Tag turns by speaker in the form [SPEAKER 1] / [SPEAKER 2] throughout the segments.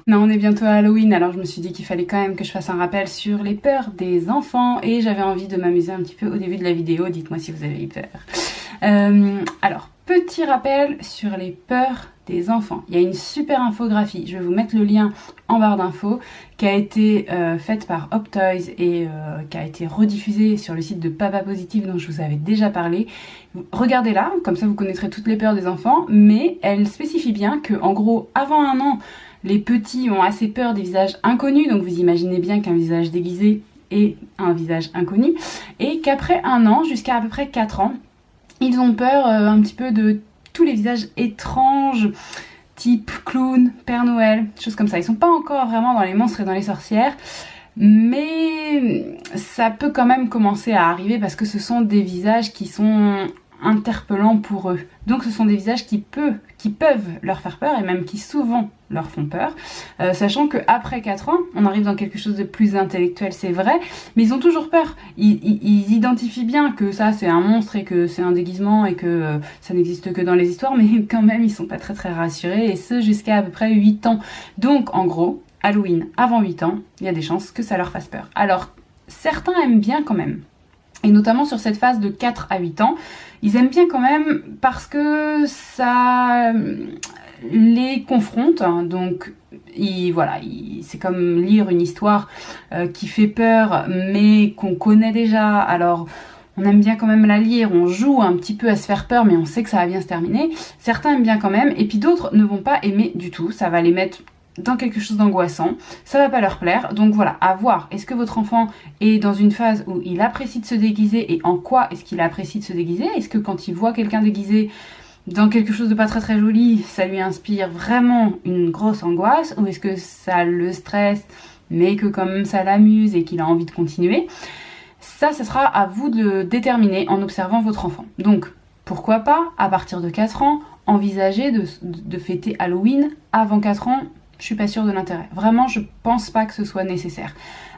[SPEAKER 1] Non, on est bientôt à Halloween, alors je me suis dit qu'il fallait quand même que je fasse un rappel sur les peurs des enfants et j'avais envie de m'amuser un petit peu au début de la vidéo. Dites-moi si vous avez eu peur. Alors, petit rappel sur les peurs des enfants. Il y a une super infographie, je vais vous mettre le lien en barre d'infos, qui a été faite par Optoys et qui a été rediffusée sur le site de Papa Positif dont je vous avais déjà parlé. Regardez-la, comme ça vous connaîtrez toutes les peurs des enfants, mais elle spécifie bien que, en gros, avant 1 an, les petits ont assez peur des visages inconnus, donc vous imaginez bien qu'un visage déguisé est un visage inconnu, et qu'après 1 an, jusqu'à peu près 4 ans, ils ont peur un petit peu de tous les visages étranges, type clown, Père Noël, choses comme ça. Ils sont pas encore vraiment dans les monstres et dans les sorcières, mais ça peut quand même commencer à arriver parce que ce sont des visages qui sont interpellants pour eux. Donc ce sont des visages qui peuvent leur faire peur et même qui souvent leur font peur, sachant qu'après 4 ans, on arrive dans quelque chose de plus intellectuel, c'est vrai, mais ils ont toujours peur. Ils identifient bien que ça c'est un monstre et que c'est un déguisement et que ça n'existe que dans les histoires, mais quand même ils sont pas très rassurés, et ce jusqu'à à peu près 8 ans. Donc en gros, Halloween avant 8 ans, il y a des chances que ça leur fasse peur. Alors certains aiment bien quand même, et notamment sur cette phase de 4 à 8 ans, ils aiment bien quand même parce que ça les confronte, donc c'est comme lire une histoire qui fait peur mais qu'on connaît déjà, alors on aime bien quand même la lire, on joue un petit peu à se faire peur mais on sait que ça va bien se terminer. Certains aiment bien quand même, et puis d'autres ne vont pas aimer du tout, ça va les mettre dans quelque chose d'angoissant, ça va pas leur plaire. Donc voilà, à voir, est-ce que votre enfant est dans une phase où il apprécie de se déguiser, et en quoi est-ce qu'il apprécie de se déguiser? Est-ce que quand il voit quelqu'un déguisé dans quelque chose de pas très joli, ça lui inspire vraiment une grosse angoisse, ou est-ce que ça le stresse mais que quand même ça l'amuse et qu'il a envie de continuer? Ça sera à vous de le déterminer en observant votre enfant. Donc pourquoi pas, à partir de 4 ans, envisager de fêter Halloween. Avant 4 ans, je suis pas sûre de l'intérêt. Vraiment, je pense pas que ce soit nécessaire.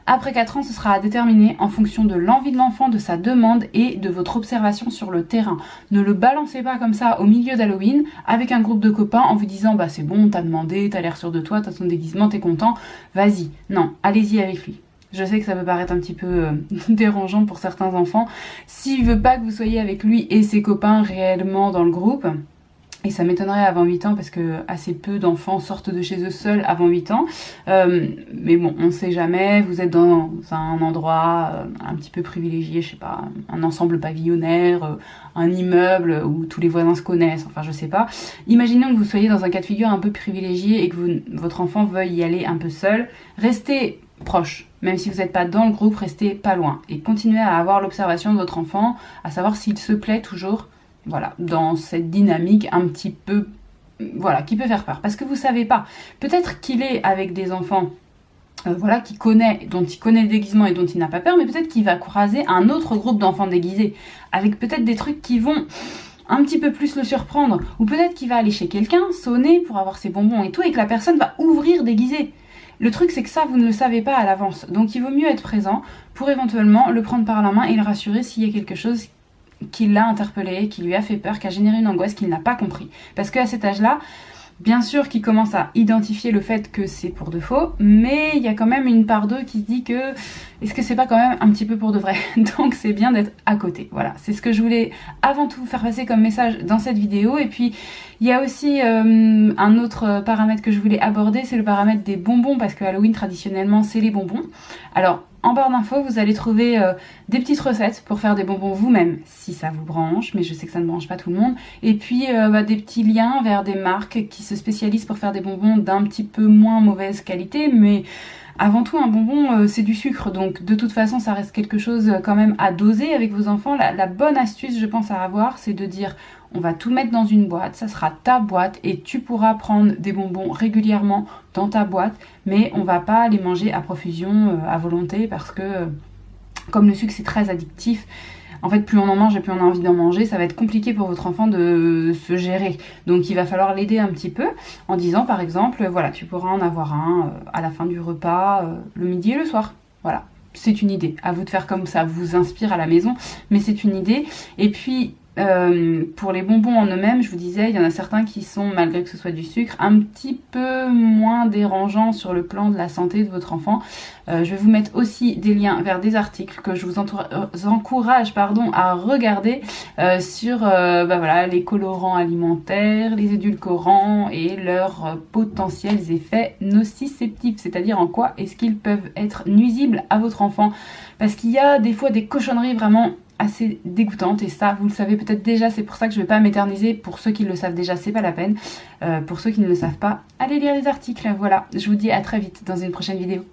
[SPEAKER 1] Après 4 ans, ce sera à déterminer en fonction de l'envie de l'enfant, de sa demande et de votre observation sur le terrain. Ne le balancez pas comme ça au milieu d'Halloween avec un groupe de copains en vous disant bah c'est bon, t'as demandé, t'as l'air sûr de toi, t'as ton déguisement, t'es content, vas-y. Non, allez-y avec lui. Je sais que ça peut paraître un petit peu dérangeant pour certains enfants. S'il veut pas que vous soyez avec lui et ses copains réellement dans le groupe, et ça m'étonnerait avant 8 ans parce que assez peu d'enfants sortent de chez eux seuls avant 8 ans. Mais bon, on sait jamais, vous êtes dans un endroit un petit peu privilégié, je sais pas, un ensemble pavillonnaire, un immeuble où tous les voisins se connaissent, enfin je sais pas. Imaginons que vous soyez dans un cas de figure un peu privilégié et que votre enfant veuille y aller un peu seul. Restez proche, même si vous n'êtes pas dans le groupe, restez pas loin. Et continuez à avoir l'observation de votre enfant, à savoir s'il se plaît toujours, voilà, dans cette dynamique un petit peu, voilà, qui peut faire peur. Parce que vous savez pas, peut-être qu'il est avec des enfants, voilà, dont il connaît le déguisement et dont il n'a pas peur, mais peut-être qu'il va croiser un autre groupe d'enfants déguisés, avec peut-être des trucs qui vont un petit peu plus le surprendre, ou peut-être qu'il va aller chez quelqu'un, sonner pour avoir ses bonbons et tout, et que la personne va ouvrir déguisée. Le truc, c'est que ça, vous ne le savez pas à l'avance. Donc il vaut mieux être présent pour éventuellement le prendre par la main et le rassurer s'il y a quelque chose qui l'a interpellé, qui lui a fait peur, qui a généré une angoisse qu'il n'a pas compris. Parce qu'à cet âge-là, bien sûr qu'il commence à identifier le fait que c'est pour de faux, mais il y a quand même une part d'eux qui se dit que est-ce que c'est pas quand même un petit peu pour de vrai? Donc c'est bien d'être à côté. Voilà, c'est ce que je voulais avant tout faire passer comme message dans cette vidéo. Et puis il y a aussi un autre paramètre que je voulais aborder, c'est le paramètre des bonbons, parce que Halloween traditionnellement c'est les bonbons. Alors en barre d'infos, vous allez trouver des petites recettes pour faire des bonbons vous-même, si ça vous branche, mais je sais que ça ne branche pas tout le monde. Et puis des petits liens vers des marques qui se spécialisent pour faire des bonbons d'un petit peu moins mauvaise qualité, mais avant tout un bonbon c'est du sucre, donc de toute façon ça reste quelque chose quand même à doser avec vos enfants. La bonne astuce je pense à avoir, c'est de dire on va tout mettre dans une boîte, ça sera ta boîte et tu pourras prendre des bonbons régulièrement dans ta boîte, mais on va pas les manger à profusion, à volonté, parce que comme le sucre c'est très addictif, en fait plus on en mange et plus on a envie d'en manger, ça va être compliqué pour votre enfant de se gérer. Donc il va falloir l'aider un petit peu en disant par exemple, voilà, tu pourras en avoir un à la fin du repas, le midi et le soir, voilà. C'est une idée, à vous de faire comme ça vous inspire à la maison, mais c'est une idée. Et puis pour les bonbons en eux-mêmes, je vous disais, il y en a certains qui sont, malgré que ce soit du sucre, un petit peu moins dérangeants sur le plan de la santé de votre enfant. Je vais vous mettre aussi des liens vers des articles que je vous encourage à regarder sur voilà, les colorants alimentaires, les édulcorants et leurs potentiels effets nociceptifs, c'est-à-dire en quoi est-ce qu'ils peuvent être nuisibles à votre enfant. Parce qu'il y a des fois des cochonneries vraiment assez dégoûtante, et ça vous le savez peut-être déjà, c'est pour ça que je vais pas m'éterniser. Pour ceux qui le savent déjà, c'est pas la peine. Pour ceux qui ne le savent pas, allez lire les articles. Voilà, je vous dis à très vite dans une prochaine vidéo.